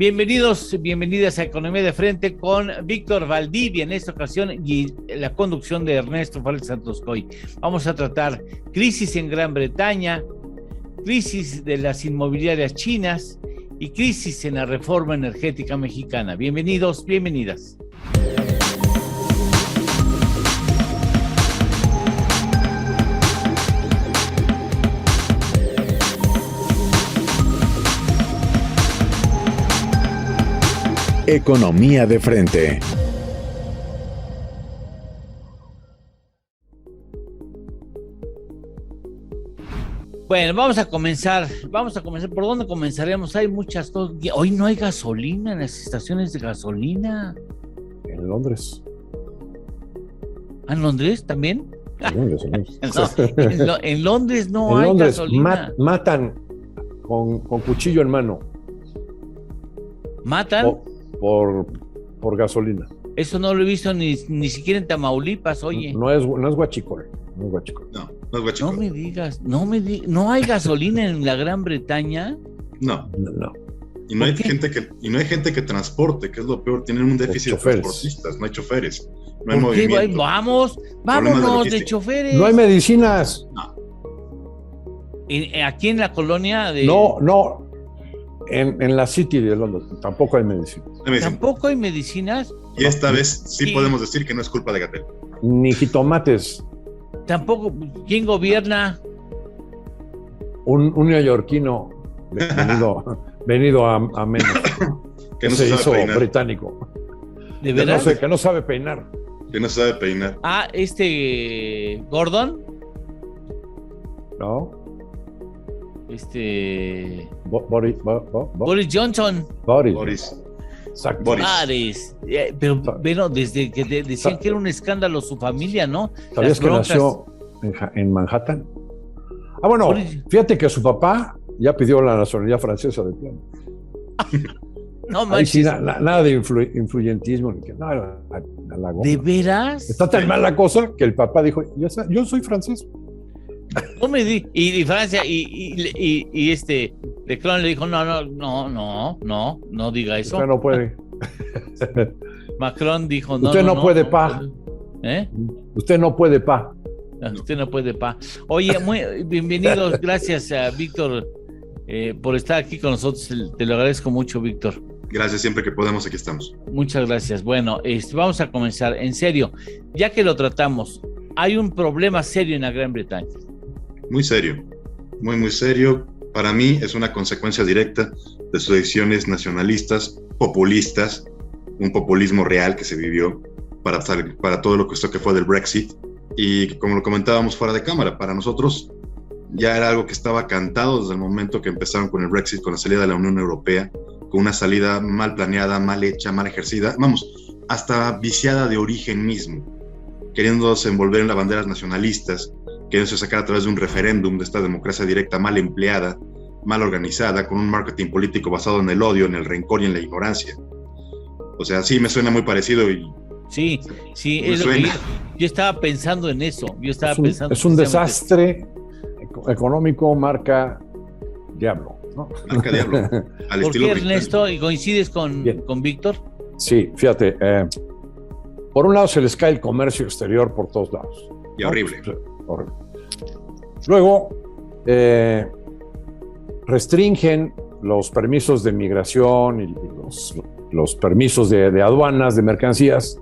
Bienvenidos, bienvenidas a Economía de Frente con Víctor Valdivia en esta ocasión y la conducción de Ernesto Fárez Santoscoy. Vamos a tratar crisis en Gran Bretaña, crisis de las inmobiliarias chinas y crisis en la reforma energética mexicana. Bienvenidos, bienvenidas. Economía de Frente. Bueno, vamos a comenzar. ¿Por dónde comenzaremos? Hay muchas cosas. Hoy no hay gasolina en las estaciones de gasolina. En Londres. ¿En Londres también? En Londres. No, en Londres no en hay Londres gasolina. matan con cuchillo en mano. ¿Matan? Por gasolina. Eso no lo he visto ni siquiera en Tamaulipas, oye. No es huachicol. No es No guachicol. me digas, ¿no hay gasolina en la Gran Bretaña? No. No. Y no hay gente que transporte, que es lo peor. Tienen un déficit de transportistas, no hay choferes, no hay movimiento. Vámonos de choferes. No hay medicinas. No. Aquí en la colonia de... No. En la City de Londres tampoco hay medicinas. ¿Tampoco hay medicinas? Y esta vez sí podemos decir que no es culpa de Gatell. Ni jitomates. Tampoco. ¿Quién gobierna? Un neoyorquino venido a menos. Que no se hizo peinar. Británico. ¿De verdad? Que no sabe peinar. Que no sabe peinar. Gordon. ¿No? Boris Johnson. Boris. Exacto. Boris. Pero bueno, desde que decían que era un escándalo su familia, ¿no? ¿Sabías que nació en Manhattan? Bueno, fíjate que su papá ya pidió la nacionalidad francesa de plano. No manches. Ahí sí, nada de influyentismo. ¿De veras? Está tan mal la cosa que el papá dijo, yo soy francés. No me di. Y Francia, Macron le dijo, no diga eso. Usted no puede. Macron dijo, no. Usted no puede, pa. Usted no puede, pa. Usted no puede, pa. Oye, bienvenidos, gracias a Víctor por estar aquí con nosotros. Te lo agradezco mucho, Víctor. Gracias, siempre que podemos, aquí estamos. Muchas gracias. Bueno, vamos a comenzar. En serio, ya que lo tratamos, hay un problema serio en la Gran Bretaña. Muy serio, muy serio. Para mí es una consecuencia directa de sus decisiones nacionalistas, populistas, un populismo real que se vivió para todo lo que fue del Brexit. Y como lo comentábamos fuera de cámara, para nosotros ya era algo que estaba cantado desde el momento que empezaron con el Brexit, con la salida de la Unión Europea, con una salida mal planeada, mal hecha, mal ejercida, hasta viciada de origen mismo, queriéndose envolver en las banderas nacionalistas, queriéndose sacar a través de un referéndum de esta democracia directa mal empleada, mal organizada, con un marketing político basado en el odio, en el rencor y en la ignorancia. O sea, sí, me suena muy parecido y... Sí, es lo que yo estaba pensando en eso. Es un desastre económico marca diablo, ¿no? Marca diablo. Al ¿Por estilo qué, británico. Ernesto? ¿Y coincides con Víctor? Sí, fíjate. Por un lado se les cae el comercio exterior por todos lados. Y horrible. Horrible. Luego restringen los permisos de migración y los permisos de aduanas, de mercancías.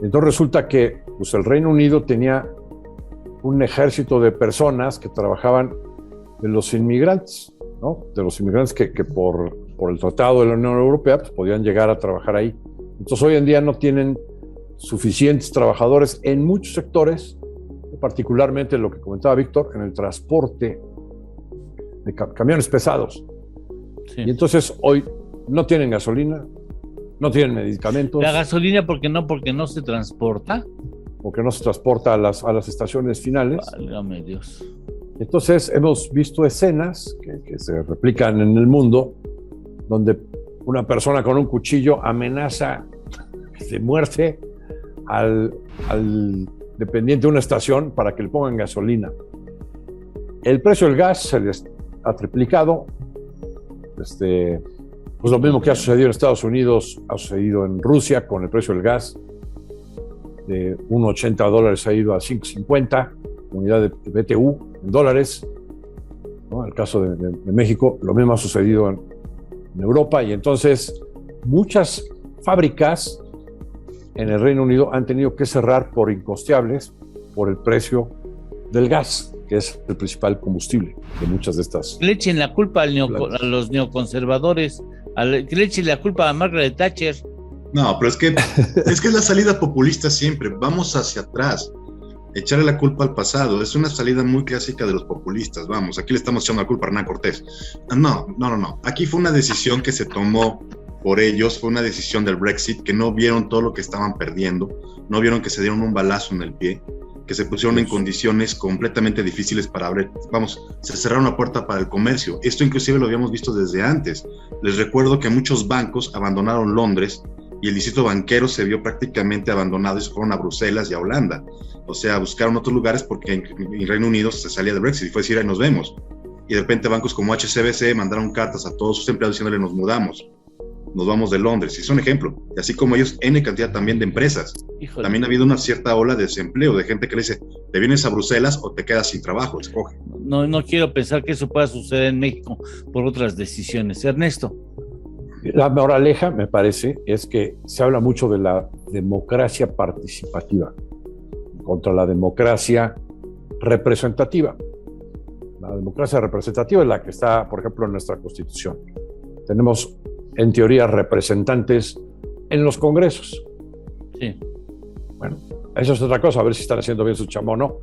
Entonces resulta que el Reino Unido tenía un ejército de personas que trabajaban de los inmigrantes, ¿no? De los inmigrantes que por el Tratado de la Unión Europea podían llegar a trabajar ahí. Entonces hoy en día no tienen suficientes trabajadores en muchos sectores, particularmente lo que comentaba Víctor, en el transporte de camiones pesados. Sí. Y entonces hoy no tienen gasolina, no tienen medicamentos. ¿La gasolina porque no se transporta? Porque no se transporta a las estaciones finales. Válgame Dios. Entonces hemos visto escenas que se replican en el mundo, donde una persona con un cuchillo amenaza de muerte al dependiente de una estación para que le pongan gasolina. El precio del gas se les ha triplicado. Pues lo mismo que ha sucedido en Estados Unidos, ha sucedido en Rusia con el precio del gas. De $1.80 ha ido a $5.50, unidad de BTU en dólares. ¿No? En el caso de México, lo mismo ha sucedido en Europa. Y entonces muchas fábricas en el Reino Unido han tenido que cerrar por incosteables por el precio del gas, que es el principal combustible de muchas de estas. Le echen la culpa a los neoconservadores, que le echen la culpa a Margaret Thatcher. No, pero es que es la salida populista siempre. Vamos hacia atrás. Echarle la culpa al pasado. Es una salida muy clásica de los populistas. Vamos, aquí le estamos echando la culpa a Hernán Cortés. No. Aquí fue una decisión que se tomó por ellos, fue una decisión del Brexit, que no vieron todo lo que estaban perdiendo, no vieron que se dieron un balazo en el pie, que se pusieron en condiciones completamente difíciles para abrir, se cerraron la puerta para el comercio. Esto inclusive lo habíamos visto desde antes. Les recuerdo que muchos bancos abandonaron Londres y el distrito banquero se vio prácticamente abandonado y se fueron a Bruselas y a Holanda. O sea, buscaron otros lugares porque en Reino Unido se salía del Brexit y fue decir, ahí nos vemos. Y de repente bancos como HSBC mandaron cartas a todos sus empleados diciéndole, nos mudamos. Nos vamos de Londres, y es un ejemplo, y así como ellos, N cantidad también de empresas. Híjole. También ha habido una cierta ola de desempleo, de gente que le dice, te vienes a Bruselas o te quedas sin trabajo, escoge. No quiero pensar que eso pueda suceder en México por otras decisiones. Ernesto. La moraleja, me parece, es que se habla mucho de la democracia participativa contra la democracia representativa. La democracia representativa es la que está, por ejemplo, en nuestra Constitución. Tenemos en teoría representantes en los congresos. Sí. Bueno, eso es otra cosa, a ver si están haciendo bien su chamba o no.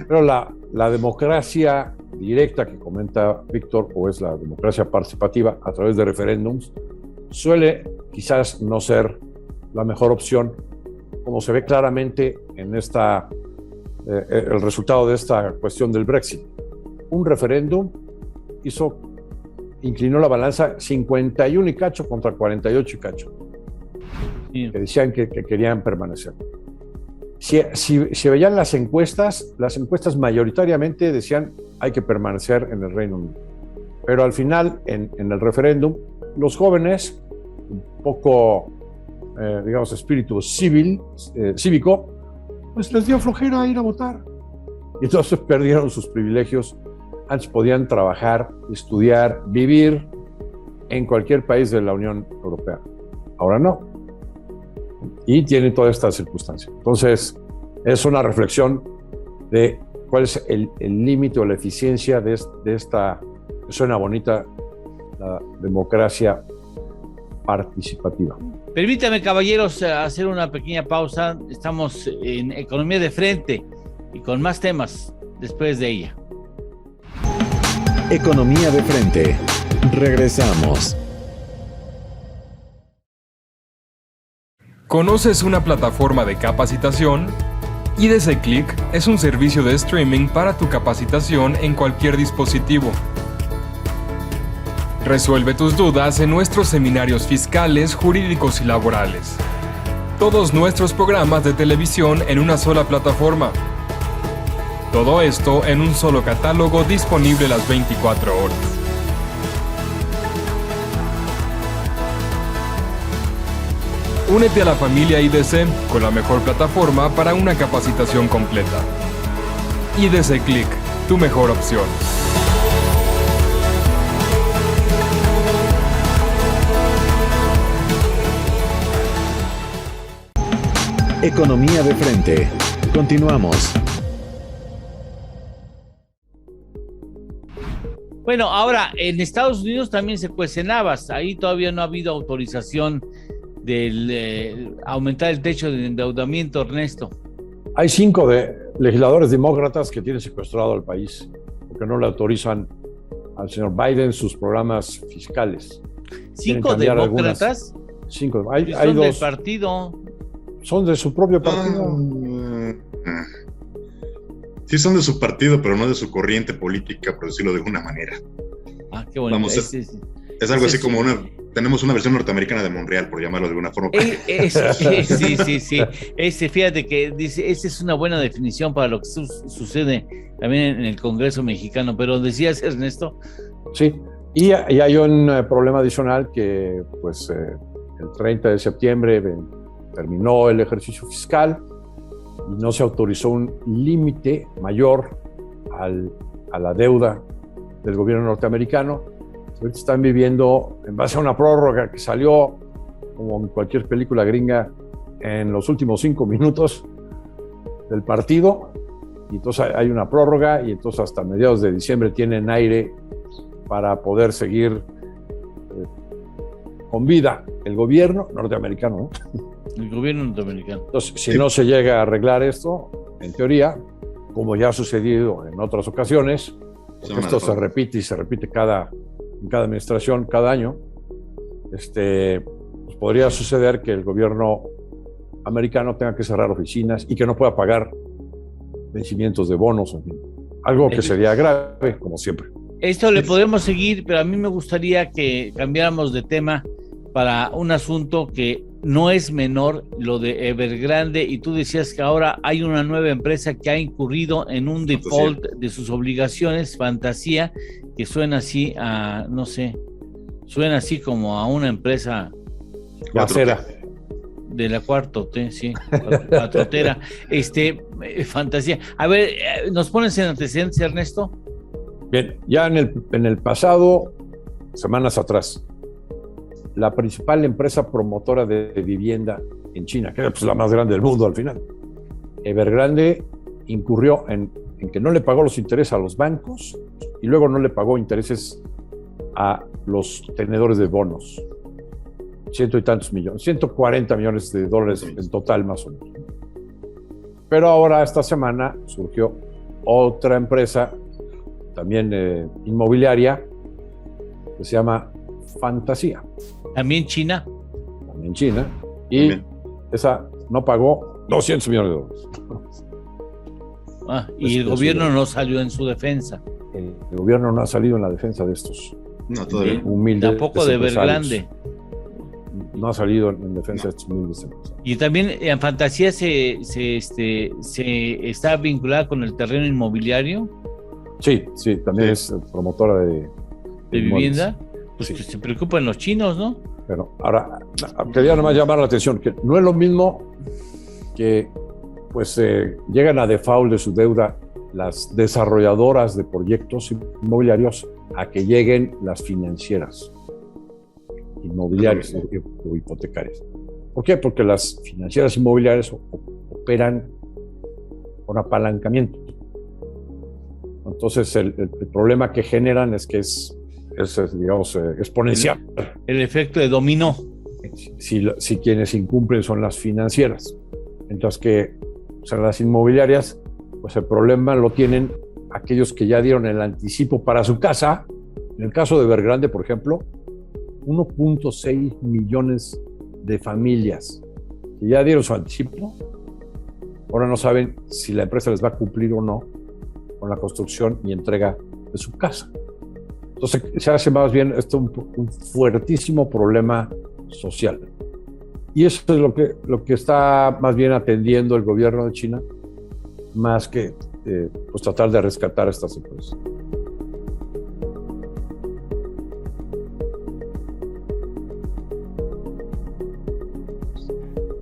Pero la democracia directa que comenta Víctor, o es la democracia participativa a través de referéndums, suele quizás no ser la mejor opción, como se ve claramente en el resultado de esta cuestión del Brexit. Un referéndum inclinó la balanza 51 y cacho contra 48 y cacho, sí, que decían que querían permanecer. Si veían las encuestas mayoritariamente decían hay que permanecer en el Reino Unido. Pero al final, en el referéndum, los jóvenes, un poco, digamos, espíritu cívico, pues les dio flojera ir a votar. Y entonces perdieron sus privilegios. Antes podían trabajar, estudiar, vivir en cualquier país de la Unión Europea. Ahora no. Y tienen todas estas circunstancias. Entonces, es una reflexión de cuál es el límite o la eficiencia de esta, que suena bonita, la democracia participativa. Permítame, caballeros, hacer una pequeña pausa. Estamos en Economía de Frente y con más temas después de ella. Economía de Frente. Regresamos. ¿Conoces una plataforma de capacitación? IDC Click es un servicio de streaming para tu capacitación en cualquier dispositivo. Resuelve tus dudas en nuestros seminarios fiscales, jurídicos y laborales. Todos nuestros programas de televisión en una sola plataforma. Todo esto en un solo catálogo disponible las 24 horas. Únete a la familia IDC con la mejor plataforma para una capacitación completa. IDC Click, tu mejor opción. Economía de Frente. Continuamos. Bueno, ahora en Estados Unidos también se cuestionaba, ahí todavía no ha habido autorización del aumentar el techo de endeudamiento, Ernesto. Hay 5 legisladores demócratas que tienen secuestrado al país porque no le autorizan al señor Biden sus programas fiscales. ¿5 demócratas? 5. Hay hay 2. Del partido. Son de su propio partido. Sí son de su partido, pero no de su corriente política, por decirlo de alguna manera. Ah, qué bonito. Vamos, es algo así como tenemos una versión norteamericana de Monreal, por llamarlo de alguna forma. Sí. Fíjate que dice, esa es una buena definición para lo que sucede también en el Congreso mexicano. Pero decías, Ernesto. Sí, Y hay un problema adicional que, pues, el 30 de septiembre terminó el ejercicio fiscal y no se autorizó un límite mayor a la deuda del gobierno norteamericano. Ahorita están viviendo en base a una prórroga que salió, como en cualquier película gringa, en los últimos 5 minutos del partido, y entonces hay una prórroga y entonces hasta mediados de diciembre tienen aire para poder seguir con vida el gobierno norteamericano, ¿no? El gobierno norteamericano. Entonces, si no se llega a arreglar esto, en teoría, como ya ha sucedido en otras ocasiones, porque esto se repite y se repite en cada administración, cada año, pues podría suceder que el gobierno americano tenga que cerrar oficinas y que no pueda pagar vencimientos de bonos, en fin. Algo que sería grave, como siempre. Esto le podemos seguir, pero a mí me gustaría que cambiáramos de tema para un asunto que no es menor, lo de Evergrande, y tú decías que ahora hay una nueva empresa que ha incurrido en un default de sus obligaciones, Fantasía, que suena así a, no sé, suena así como a una empresa Casera. De la cuartotera, sí, cuatrotera, Fantasía. A ver, ¿nos pones en antecedentes, Ernesto? Bien, ya en el pasado, semanas atrás, la principal empresa promotora de vivienda en China, que es la más grande del mundo al final, Evergrande, incurrió en que no le pagó los intereses a los bancos y luego no le pagó intereses a los tenedores de bonos. 100 y tantos millones, 140 millones de dólares en total más o menos. Pero ahora esta semana surgió otra empresa, también inmobiliaria, que se llama Fantasía. ¿También China? También China. Y esa no pagó 200 millones de dólares. Y el gobierno no salió en su defensa. El gobierno no ha salido en la defensa de estos humildes. Tampoco de Evergrande. No ha salido en defensa de estos humildes empresarios. Y también en Fantasía se está vinculada con el terreno inmobiliario. Sí, también es promotora de vivienda. Pues sí. Que se preocupan los chinos, ¿no? Pero ahora, quería nomás llamar la atención, que no es lo mismo que pues llegan a default de su deuda las desarrolladoras de proyectos inmobiliarios a que lleguen las financieras inmobiliarias o hipotecarias. ¿Por qué? Porque las financieras inmobiliarias operan con apalancamiento. Entonces el problema que generan es que es digamos, exponencial. El efecto de dominó. Si quienes incumplen son las financieras. Mientras que las inmobiliarias, pues el problema lo tienen aquellos que ya dieron el anticipo para su casa. En el caso de Evergrande, por ejemplo, 1.6 millones de familias que ya dieron su anticipo, ahora no saben si la empresa les va a cumplir o no con la construcción y entrega de su casa. Entonces se hace más bien esto un fuertísimo problema social. Y eso es lo que está más bien atendiendo el gobierno de China, más que pues tratar de rescatar a estas empresas.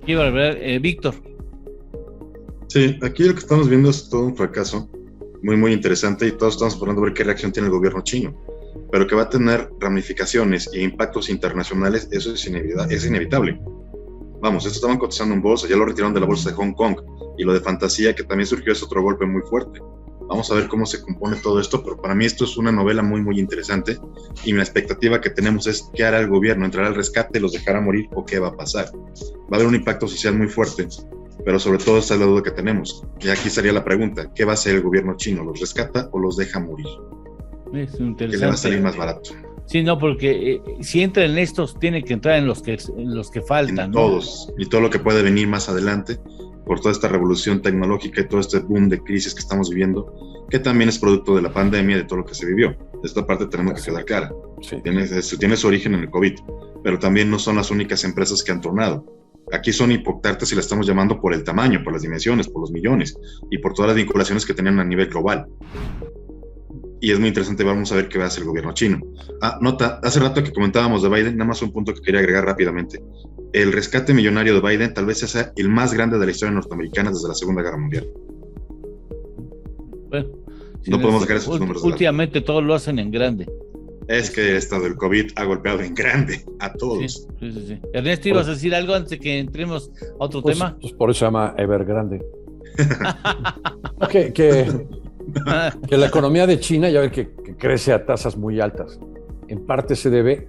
Qué barbaridad, Víctor. Sí, aquí lo que estamos viendo es todo un fracaso muy, muy interesante y todos estamos esperando ver qué reacción tiene el gobierno chino, pero que va a tener ramificaciones e impactos internacionales, eso es inevitable. Vamos, esto estaban cotizando en bolsa, ya lo retiraron de la bolsa de Hong Kong, y lo de Fantasía, que también surgió, es otro golpe muy fuerte. Vamos a ver cómo se compone todo esto, pero para mí esto es una novela muy, muy interesante, y la expectativa que tenemos es qué hará el gobierno, entrará al rescate, los dejará morir, o qué va a pasar. Va a haber un impacto social muy fuerte, pero sobre todo esta es la duda que tenemos. Y aquí sería la pregunta, ¿qué va a hacer el gobierno chino? ¿Los rescata o los deja morir? Es interesante. ¿Qué le va a salir más barato? Sí, no, porque si entra en estos, tiene que entrar en los que faltan. En todos, ¿no? Y todo lo que puede venir más adelante por toda esta revolución tecnológica y todo este boom de crisis que estamos viviendo, que también es producto de la pandemia y de todo lo que se vivió. De esta parte tenemos que quedar clara. Sí. Tiene su origen en el COVID, pero también no son las únicas empresas que han tronado. Aquí son hipotartas y la estamos llamando por el tamaño, por las dimensiones, por los millones y por todas las vinculaciones que tenían a nivel global. y es muy interesante, vamos a ver qué va a hacer el gobierno chino. Nota, hace rato que comentábamos de Biden, nada más un punto que quería agregar rápidamente. El rescate millonario de Biden tal vez sea el más grande de la historia norteamericana desde la Segunda Guerra Mundial. Bueno, no podemos dejar esos números. Últimamente todos lo hacen en grande. Es que esto del COVID ha golpeado en grande a todos. Sí. Ernesto, ¿ibas a decir algo antes de que entremos a otro tema? Pues por eso se llama Evergrande. que la economía de China, ya ven que crece a tasas muy altas. En parte se debe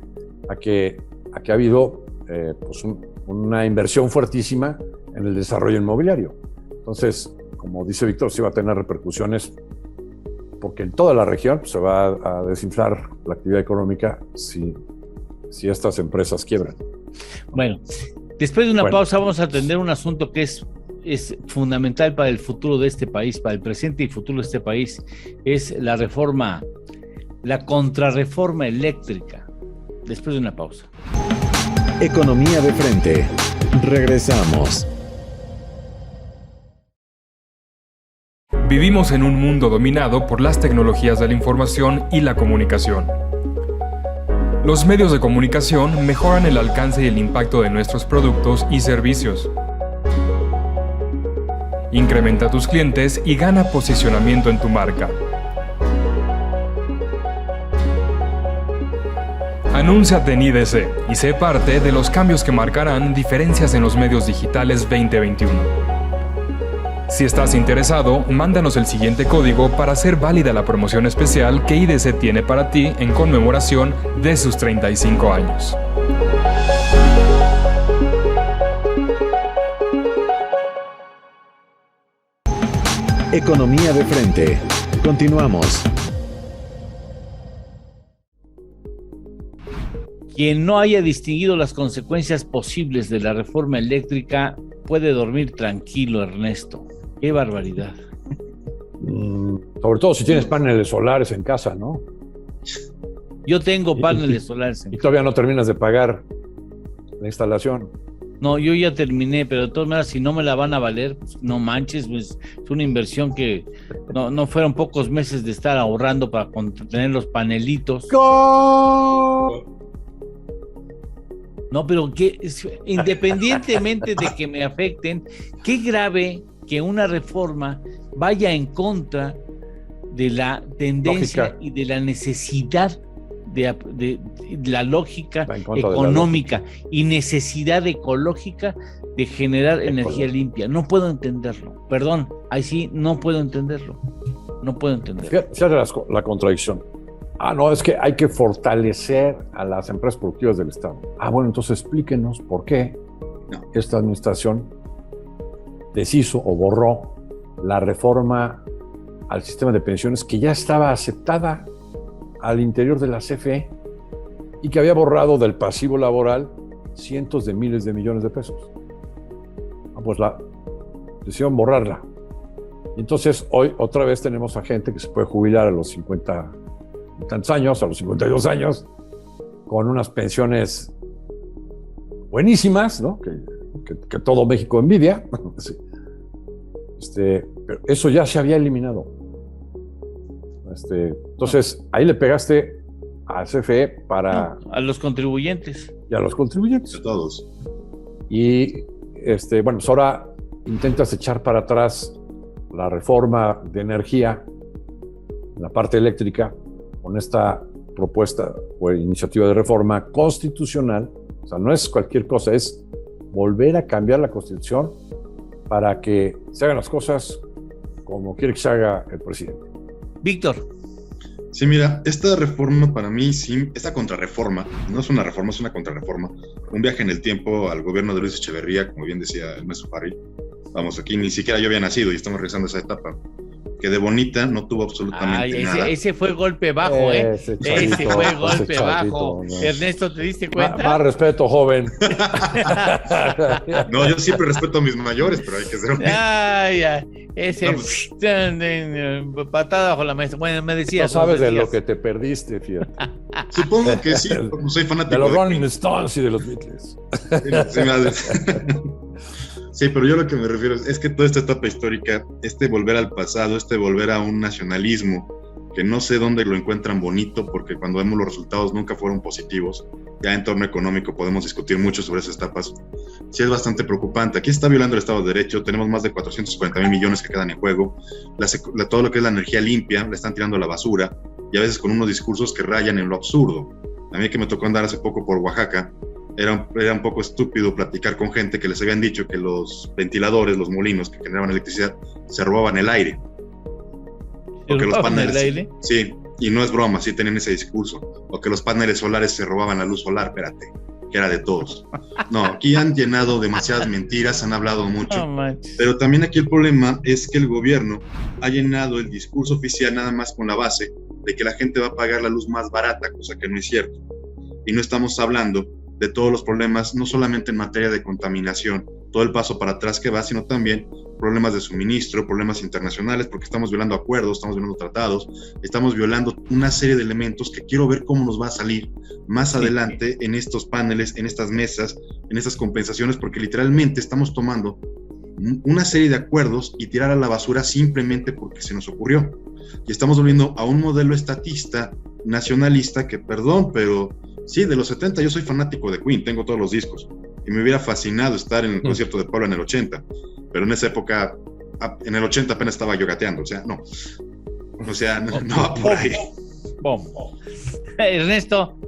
a que ha habido pues una inversión fuertísima en el desarrollo inmobiliario. Entonces, como dice Víctor, sí va a tener repercusiones porque en toda la región se va a desinflar la actividad económica si estas empresas quiebran. Bueno, después de una pausa vamos a atender un asunto que es fundamental para el futuro de este país, para el presente y futuro de este país, es la contrarreforma eléctrica. Después de una pausa. Economía de frente. Regresamos. Vivimos en un mundo dominado por las tecnologías de la información y la comunicación. Los medios de comunicación mejoran el alcance y el impacto de nuestros productos y servicios. Incrementa tus clientes y gana posicionamiento en tu marca. Anúnciate en IDC y sé parte de los cambios que marcarán diferencias en los medios digitales 2021. Si estás interesado, mándanos el siguiente código para hacer válida la promoción especial que IDC tiene para ti en conmemoración de sus 35 años. Economía de frente. Continuamos. Quien no haya distinguido las consecuencias posibles de la reforma eléctrica puede dormir tranquilo, Ernesto. ¡Qué barbaridad! Sobre todo si tienes paneles solares en casa, ¿no? Yo tengo paneles solares en casa. Y todavía no terminas de pagar la instalación. No, yo ya terminé, pero de todas maneras, si no me la van a valer, pues no manches, pues es una inversión que no fueron pocos meses de estar ahorrando para tener los panelitos. No, pero independientemente de que me afecten, qué grave que una reforma vaya en contra de la tendencia y de la necesidad de la lógica económica y necesidad ecológica de generar energía limpia. No puedo entenderlo. Perdón, ahí sí no puedo entenderlo. No puedo entenderlo. Fíjate la contradicción. No, es que hay que fortalecer a las empresas productivas del Estado. Bueno, entonces explíquenos por qué esta administración deshizo o borró la reforma al sistema de pensiones que ya estaba aceptada al interior de la CFE y que había borrado del pasivo laboral cientos de miles de millones de pesos. Pues decidieron borrarla. Y entonces hoy otra vez tenemos a gente que se puede jubilar a los 50 y tantos años, a los 52 años, con unas pensiones buenísimas, ¿no? Que todo México envidia. Sí. Pero eso ya se había eliminado. Entonces, ahí le pegaste a CFE para... a los contribuyentes. Y a los contribuyentes. A todos. Y, bueno, pues ahora intentas echar para atrás la reforma de energía, la parte eléctrica, con esta propuesta o iniciativa de reforma constitucional. O sea, no es cualquier cosa, es volver a cambiar la Constitución para que se hagan las cosas como quiere que se haga el presidente. Víctor. Sí, mira, esta reforma para mí, sí, esta contrarreforma, no es una reforma, es una contrarreforma, un viaje en el tiempo al gobierno de Luis Echeverría, como bien decía el maestro Parry. Vamos, aquí ni siquiera yo había nacido y estamos regresando a esa etapa, que de bonita no tuvo absolutamente nada. Ese fue golpe bajo, ese fue golpe bajo. No. Ernesto, ¿te diste cuenta? Más respeto, joven. No, yo siempre respeto a mis mayores, pero hay que ser ese patada bajo la mesa. Bueno, me decías. No sabes de lo que te perdiste, fíjate. Supongo que sí, como soy fanático de los Rolling Stones y de los Beatles. Sí, pero yo lo que me refiero es que toda esta etapa histórica, volver al pasado, volver a un nacionalismo que no sé dónde lo encuentran bonito, porque cuando vemos los resultados nunca fueron positivos. Ya en torno económico podemos discutir mucho sobre esas etapas. Sí es bastante preocupante. Aquí se está violando el Estado de Derecho, tenemos más de 440,000 millones que quedan en juego. Todo lo que es la energía limpia la están tirando a la basura, y a veces con unos discursos que rayan en lo absurdo. A mí, que me tocó andar hace poco por Oaxaca, era un poco estúpido platicar con gente que les habían dicho que los ventiladores, los molinos que generaban electricidad, se robaban el aire. Porque los paneles, el aire. Sí, y no es broma, sí tenían ese discurso. O que los paneles solares se robaban la luz solar, espérate, que era de todos. No, aquí han llenado demasiadas mentiras, han hablado mucho. Pero también aquí el problema es que el gobierno ha llenado el discurso oficial nada más con la base de que la gente va a pagar la luz más barata, cosa que no es cierto. Y no estamos hablando de todos los problemas, no solamente en materia de contaminación, todo el paso para atrás que va, sino también problemas de suministro, problemas internacionales, porque estamos violando acuerdos, estamos violando tratados, estamos violando una serie de elementos que quiero ver cómo nos va a salir más adelante en estos paneles, en estas mesas, en estas compensaciones, porque literalmente estamos tomando una serie de acuerdos y tirar a la basura simplemente porque se nos ocurrió. Y estamos volviendo a un modelo estatista, nacionalista, que perdón, pero sí, de los 70 yo soy fanático de Queen, tengo todos los discos, y me hubiera fascinado estar en el concierto de Puebla en el 80, pero en esa época, en el 80 apenas estaba yo gateando, no va por ahí. Ernesto.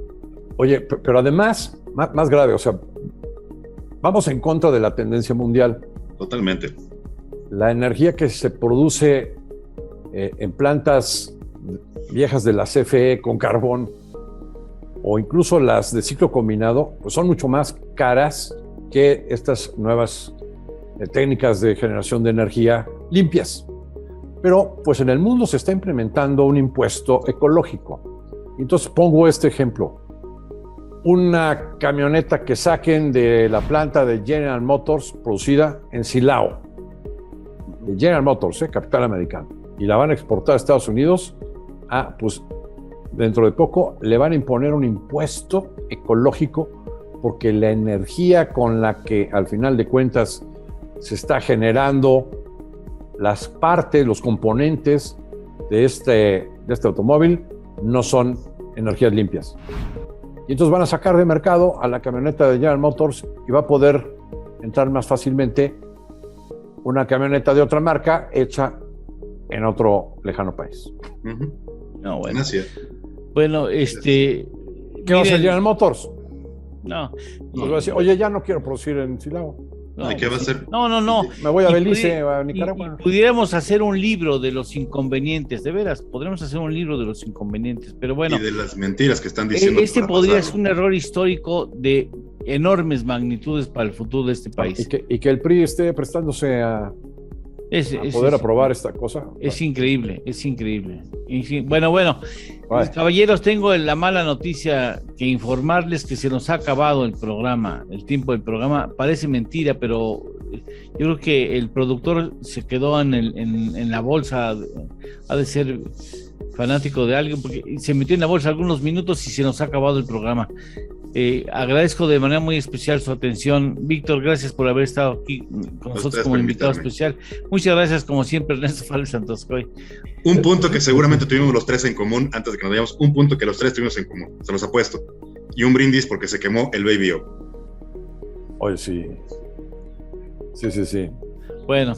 Oye, pero además, más grave, o sea, vamos en contra de la tendencia mundial. Totalmente. La energía que se produce en plantas viejas de la CFE con carbón, o incluso las de ciclo combinado, pues son mucho más caras que estas nuevas técnicas de generación de energía limpias. Pero pues en el mundo se está implementando un impuesto ecológico. Entonces pongo este ejemplo. Una camioneta que saquen de la planta de General Motors producida en Silao, de General Motors, capital americano, y la van a exportar a Estados Unidos, pues dentro de poco le van a imponer un impuesto ecológico, porque la energía con la que al final de cuentas se está generando las partes, los componentes de este automóvil no son energías limpias. Y entonces van a sacar de mercado a la camioneta de General Motors y va a poder entrar más fácilmente una camioneta de otra marca hecha en otro lejano país. No, bueno. Gracias. Bueno, ¿qué va a hacer General Motors? No. Nos va a decir, oye, ya no quiero producir en Silao. ¿Y qué va a hacer? No. Me voy a Belice, a Nicaragua. Y pudiéramos hacer un libro de los inconvenientes, de veras, podremos hacer un libro de los inconvenientes, pero bueno. Y de las mentiras que están diciendo. Este podría ser un error histórico de enormes magnitudes para el futuro de este país. Y que el PRI esté prestándose a poder aprobar esta cosa. Es increíble, es increíble. Bueno, caballeros, tengo la mala noticia que informarles que se nos ha acabado el programa, el tiempo del programa. Parece mentira, pero yo creo que el productor se quedó en la bolsa, ha de ser fanático de alguien, porque se metió en la bolsa algunos minutos y se nos ha acabado el programa. Agradezco de manera muy especial su atención. Víctor, gracias por haber estado aquí con nosotros como invitado especial. Muchas gracias, como siempre, Ernesto Fales Santoscoy. Un punto que seguramente tuvimos los tres en común, antes de que nos vayamos, un punto que los tres tuvimos en común, se los apuesto. Y un brindis porque se quemó el Baby O. Oye, sí. Sí. Bueno.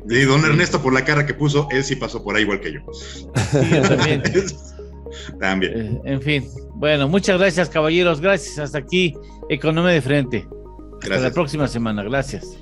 Y don Ernesto, por la cara que puso, él sí pasó por ahí igual que yo. Sí, yo también. También. En fin, bueno, muchas gracias, caballeros. Gracias. Hasta aquí, Economía de Frente. Hasta la próxima semana. Gracias.